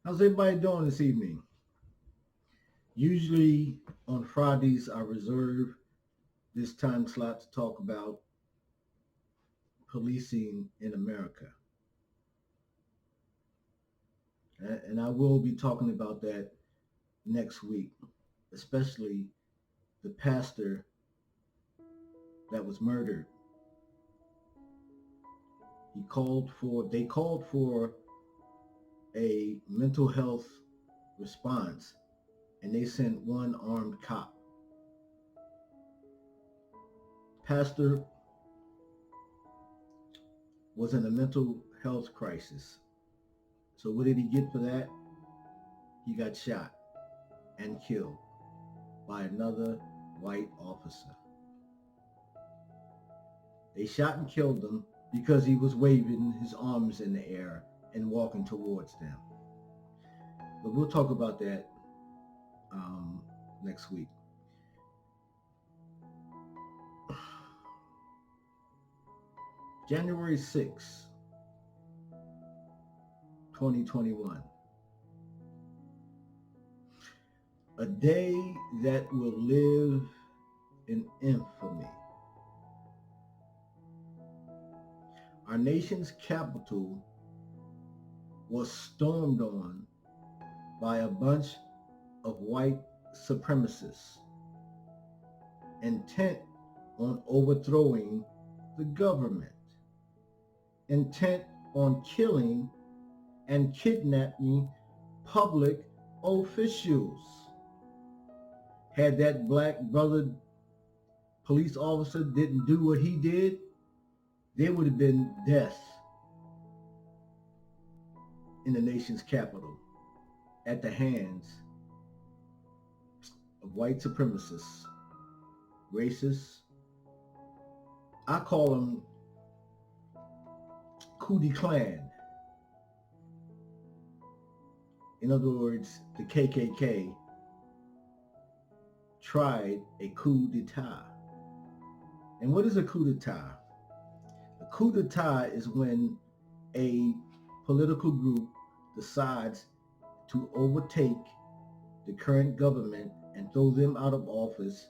How's everybody doing this evening? Usually on Fridays, I reserve this time slot to talk about policing in America. And I will be talking about that next week, especially the pastor that was murdered. They called for a mental health response and they sent one armed cop. Pastor was in a mental health crisis. So what did he get for that? He got shot and killed by another white officer. They shot and killed him because he was waving his arms in the air and walking towards them. But we'll talk about that next week. January 6, 2021. A day that will live in infamy. Our nation's capital was stormed on by a bunch of white supremacists intent on overthrowing the government, intent on killing and kidnapping public officials. Had that black brother police officer didn't do what he did, there would have been death in the nation's capital at the hands of white supremacists, racists. I call them coup de clan. In other words, the KKK tried a coup d'etat. And what is a coup d'etat? A coup d'etat is when a political group decides to overtake the current government and throw them out of office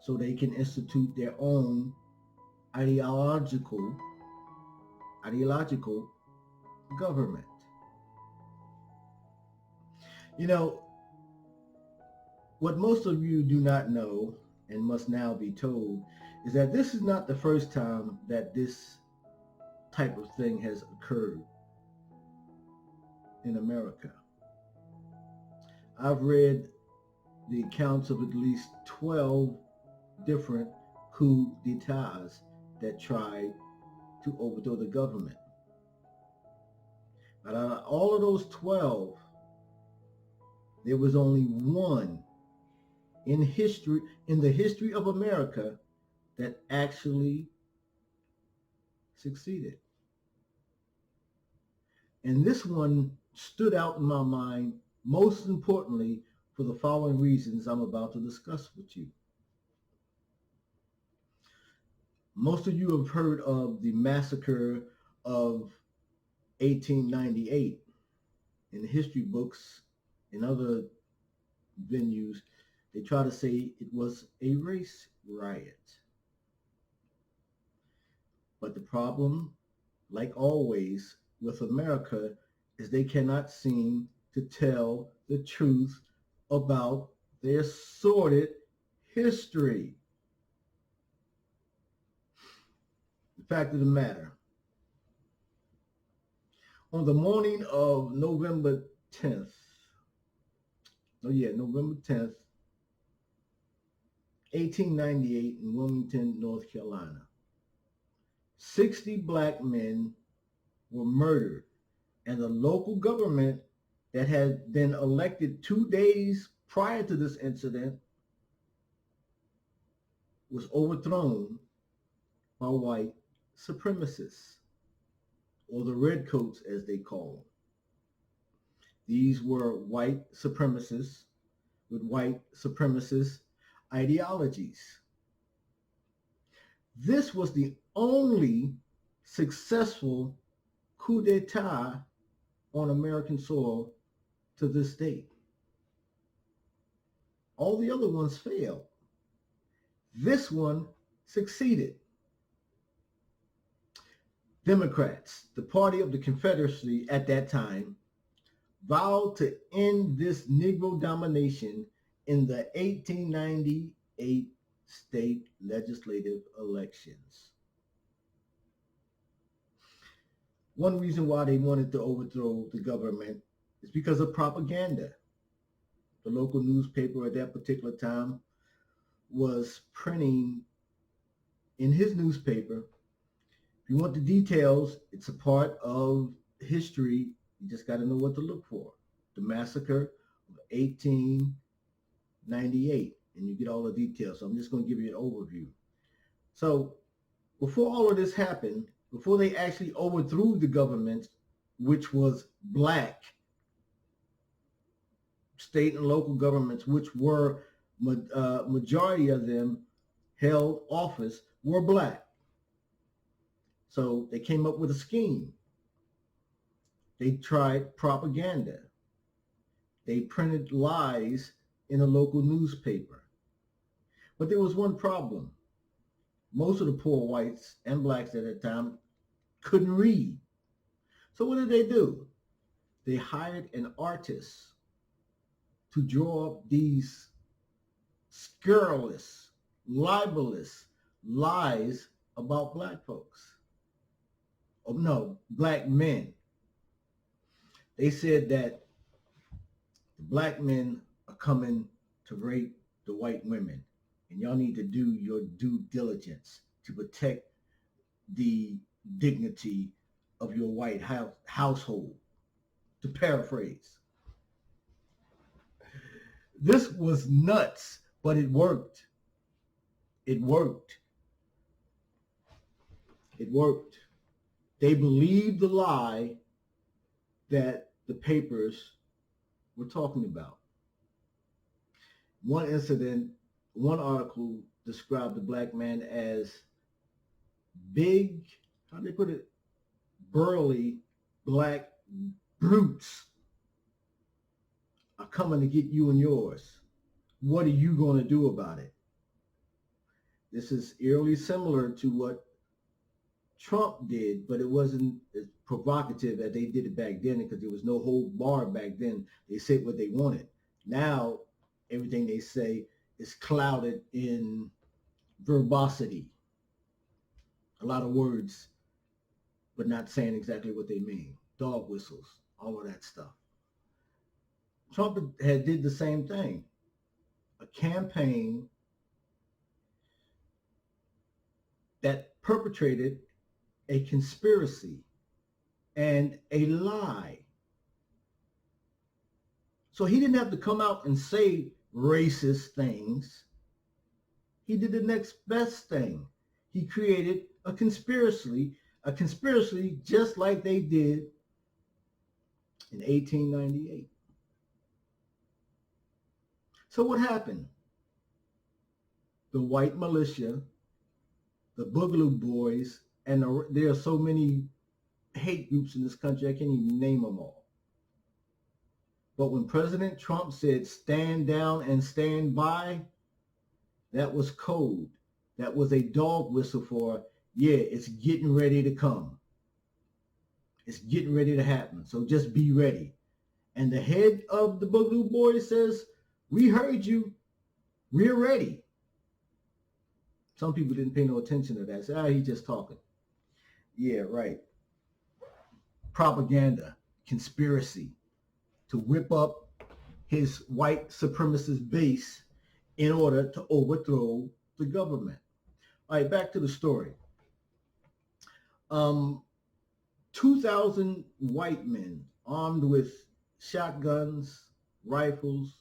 so they can institute their own ideological government. You know, what most of you do not know and must now be told is that this is not the first time that this type of thing has occurred in America. I've read the accounts of at least 12 different coup d'etats that tried to overthrow the government. But out of all of those 12, there was only one in the history of America, that actually succeeded. And this one stood out in my mind, most importantly, for the following reasons I'm about to discuss with you. Most of you have heard of the massacre of 1898. In history books and other venues, they try to say it was a race riot. But the problem, like always, with America is they cannot seem to tell the truth about their sordid history. The fact of the matter, on the morning of November 10th, November 10th, 1898 in Wilmington, North Carolina, 60 black men were murdered, and the local government that had been elected 2 days prior to this incident was overthrown by white supremacists, or the redcoats as they call them. These were white supremacists with white supremacist ideologies. This was the only successful coup d'etat on American soil to this day. All the other ones failed. This one succeeded. Democrats, the party of the Confederacy at that time, vowed to end this Negro domination in the 1898 state legislative elections. One reason why they wanted to overthrow the government is because of propaganda. The local newspaper at that particular time was printing in his newspaper. If you want the details, it's a part of history. You just got to know what to look for. The Massacre of 1898, and you get all the details. So I'm just going to give you an overview. So before all of this happened, before they actually overthrew the government, which was black, state and local governments, which were majority of them held office, were black. So they came up with a scheme. They tried propaganda. They printed lies in a local newspaper. But there was one problem. Most of the poor whites and blacks at that time couldn't read. So what did they do? They hired an artist to draw up these scurrilous, libelous lies about black folks. Oh no, black men. They said that the black men are coming to rape the white women, and y'all need to do your due diligence to protect the dignity of your white household, to paraphrase. This was nuts, but it worked. It worked. It worked. They believed the lie that the papers were talking about. One incident, one article described the black man as big, how do they put it, burly black brutes are coming to get you and yours. What are you going to do about it? This is eerily similar to what Trump did, but it wasn't as provocative as they did it back then because there was no hold bar back then. They said what they wanted. Now, everything they say is clouded in verbosity. A lot of words, but not saying exactly what they mean. Dog whistles, all of that stuff. Trump had did the same thing. A campaign that perpetrated a conspiracy and a lie. So he didn't have to come out and say racist things. He did the next best thing. He created a conspiracy just like they did in 1898. So what happened? The white militia, the Boogaloo Boys, and there are so many hate groups in this country, I can't even name them all. But when President Trump said stand down and stand by, that was code. That was a dog whistle for, yeah, it's getting ready to come. It's getting ready to happen. So just be ready. And the head of the Boogaloo Boys says, we heard you. We're ready. Some people didn't pay no attention to that. Said, he's just talking. Yeah, right. Propaganda, conspiracy to whip up his white supremacist base in order to overthrow the government. All right, back to the story. 2,000 white men armed with shotguns, rifles,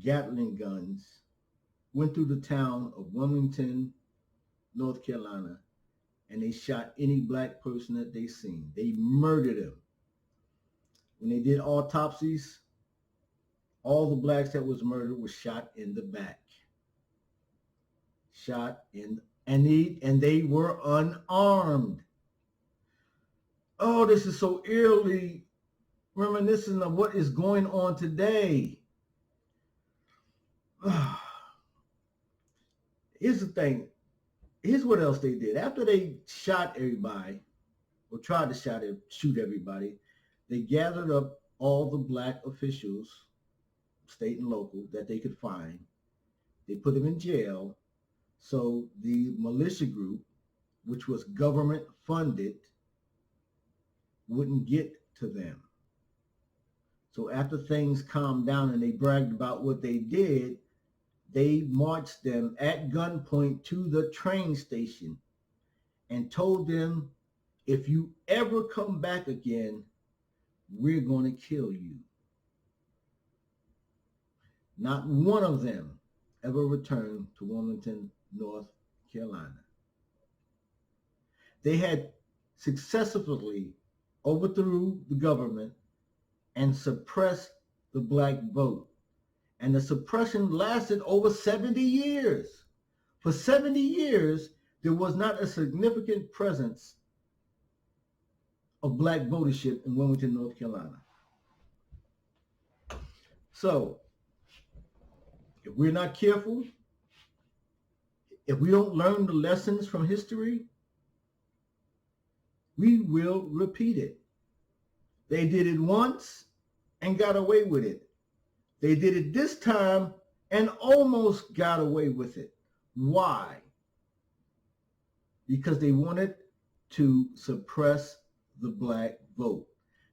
Gatling guns went through the town of Wilmington, North Carolina, and they shot any black person that they seen. They murdered him. When they did autopsies, all the blacks that was murdered were shot in the back. Shot in, and they were unarmed. Oh, this is so eerily reminiscent of what is going on today. Here's the thing. Here's what else they did. After they shot everybody, or tried to shoot everybody, they gathered up all the black officials, state and local, that they could find. They put them in jail. So the militia group, which was government funded, wouldn't get to them. So after things calmed down and they bragged about what they did, they marched them at gunpoint to the train station and told them, if you ever come back again, we're going to kill you. Not one of them ever returned to Wilmington, North Carolina. They had successfully overthrew the government and suppressed the black vote. And the suppression lasted over 70 years. For 70 years, there was not a significant presence of black votership in Wilmington, North Carolina. So, if we're not careful, if we don't learn the lessons from history, we will repeat it. They did it once and got away with it. They did it this time and almost got away with it. Why? Because they wanted to suppress the black vote.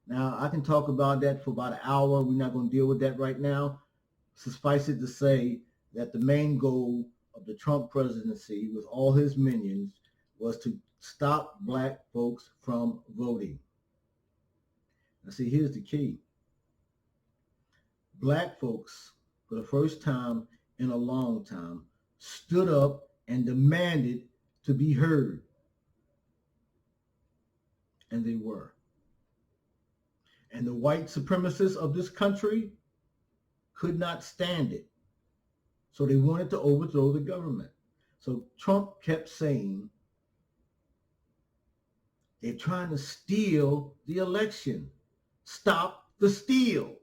Now, I can talk about that for about an hour. We're not going to deal with that right now. Suffice it to say that the main goal of the Trump presidency with all his minions was to stop black folks from voting. Now, see, here's the key. Black folks, for the first time in a long time, stood up and demanded to be heard. And they were. And the white supremacists of this country could not stand it. So they wanted to overthrow the government. So Trump kept saying, they're trying to steal the election. Stop the steal.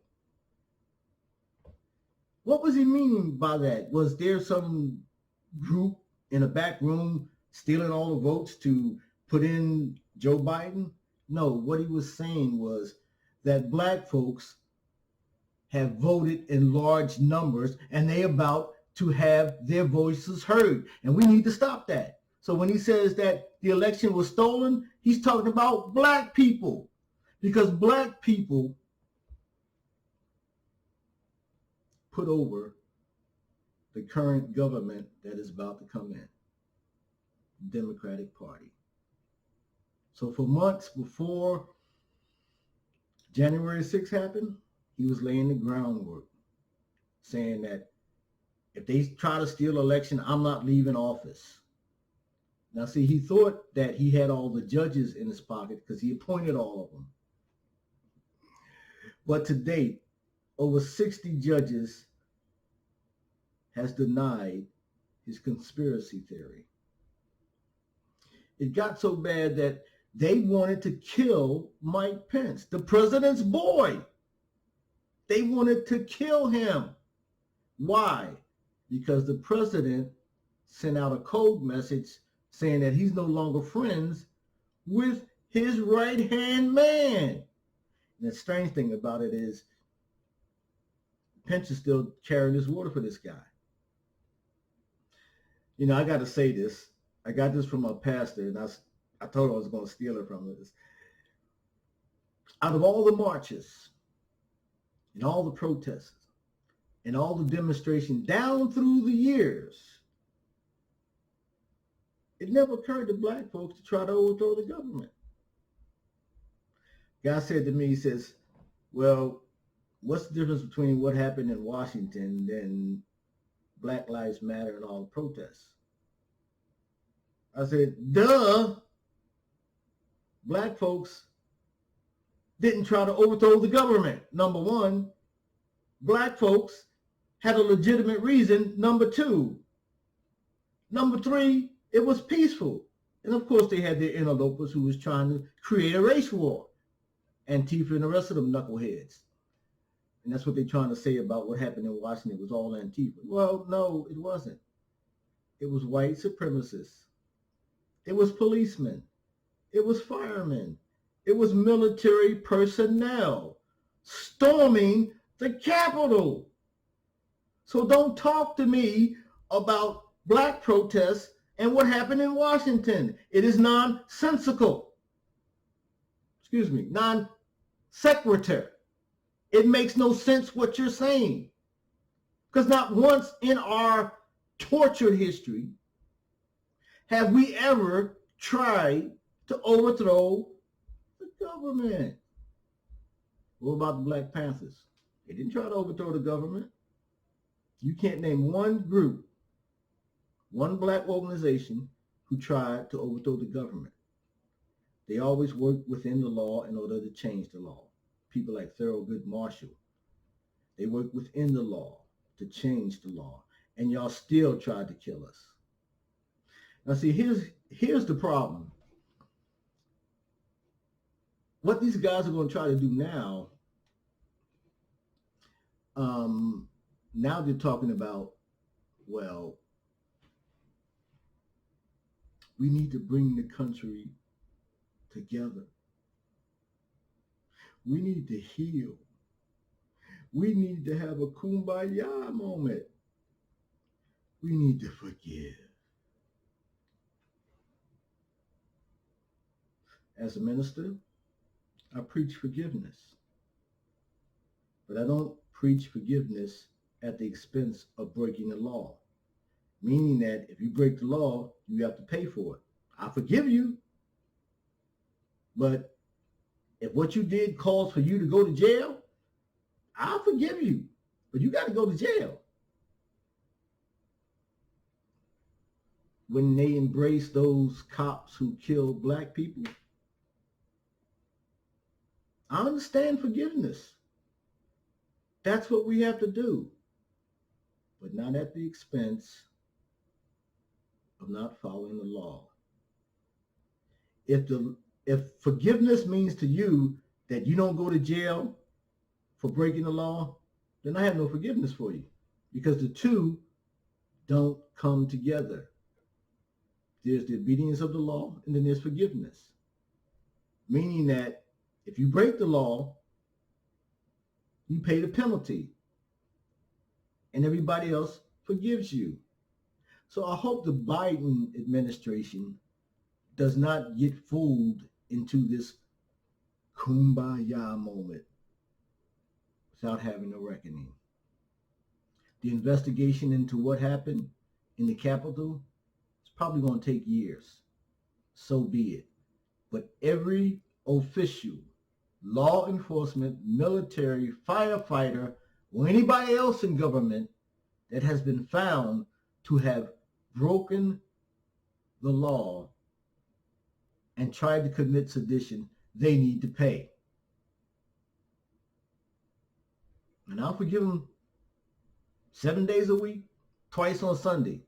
What was he meaning by that? Was there some group in a back room stealing all the votes to put in Joe Biden? No, what he was saying was that black folks have voted in large numbers and they about to have their voices heard. And we need to stop that. So when he says that the election was stolen, he's talking about black people, because black people put over the current government that is about to come in, Democratic Party. So for months before January 6th happened, he was laying the groundwork, saying that if they try to steal the election, I'm not leaving office. Now, see, he thought that he had all the judges in his pocket because he appointed all of them. But to date, over 60 judges has denied his conspiracy theory. It got so bad that they wanted to kill Mike Pence, the president's boy. They wanted to kill him. Why? Because the president sent out a code message saying that he's no longer friends with his right-hand man. And the strange thing about it is Pence is still carrying his water for this guy. You know, I got to say this. I got this from a pastor, and I told him I was going to steal it from this. Out of all the marches and all the protests and all the demonstrations down through the years, it never occurred to black folks to try to overthrow the government. Guy said to me, he says, well, what's the difference between what happened in Washington and Black Lives Matter and all the protests? I said, duh. Black folks didn't try to overthrow the government, number one. Black folks had a legitimate reason, number two. Number three, it was peaceful. And of course, they had their interlopers who was trying to create a race war. Antifa and the rest of them knuckleheads. And that's what they're trying to say about what happened in Washington. It was all Antifa. Well, no, it wasn't. It was white supremacists. It was policemen. It was firemen. It was military personnel storming the Capitol. So don't talk to me about black protests and what happened in Washington. It is nonsensical. Excuse me, non-sequitur. It makes no sense what you're saying. Because not once in our tortured history have we ever tried to overthrow the government. What about the Black Panthers? They didn't try to overthrow the government. You can't name one group, one black organization who tried to overthrow the government. They always worked within the law in order to change the law. People like Thurgood Marshall, they worked within the law to change the law, and y'all still tried to kill us. Now see, here's the problem. What these guys are going to try to do now, now they're talking about, well, we need to bring the country together. We need to heal. We need to have a kumbaya moment. We need to forgive. As a minister, I preach forgiveness. But I don't preach forgiveness at the expense of breaking the law. Meaning that if you break the law, you have to pay for it. I forgive you. But if what you did calls for you to go to jail, I'll forgive you. But you got to go to jail. When they embrace those cops who killed black people, I understand forgiveness. That's what we have to do. But not at the expense of not following the law. If forgiveness means to you that you don't go to jail for breaking the law, then I have no forgiveness for you, because the two don't come together. There's the obedience of the law, and then there's forgiveness. Meaning that if you break the law, you pay the penalty, and everybody else forgives you. So I hope the Biden administration does not get fooled into this kumbaya moment without having a reckoning. The investigation into what happened in the Capitol is probably going to take years. So be it. But every official, law enforcement, military, firefighter, or anybody else in government that has been found to have broken the law and tried to commit sedition, they need to pay. And I'll forgive them 7 days a week, twice on Sunday.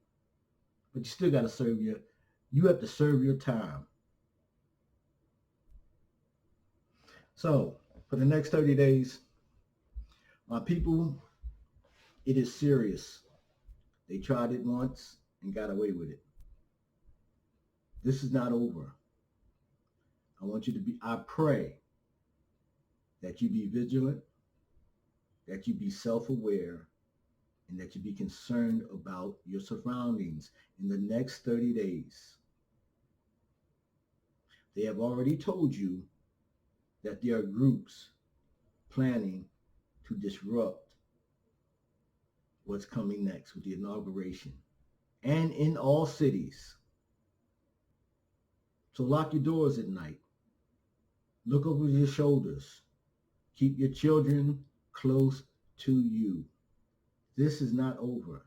But you still got to you have to serve your time. So for the next 30 days, my people, it is serious. They tried it once and got away with it. This is not over. I pray that you be vigilant, that you be self-aware, and that you be concerned about your surroundings in the next 30 days. They have already told you that there are groups planning to disrupt what's coming next with the inauguration, and in all cities. So lock your doors at night. Look over your shoulders. Keep your children close to you. This is not over.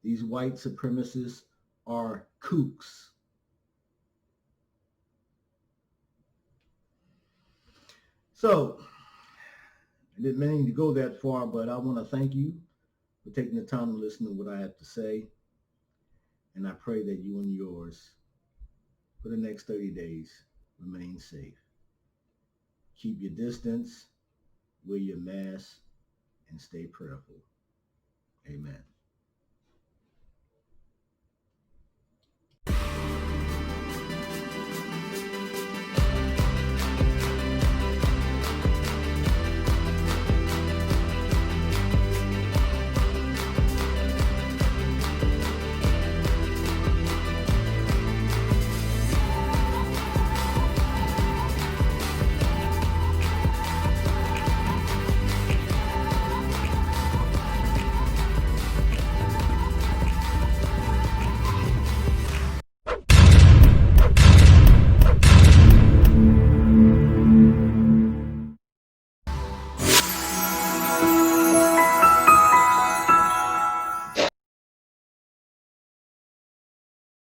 These white supremacists are kooks. So, I didn't mean to go that far, but I want to thank you for taking the time to listen to what I have to say. And I pray that you and yours, for the next 30 days, remain safe. Keep your distance, wear your mask, and stay prayerful. Amen.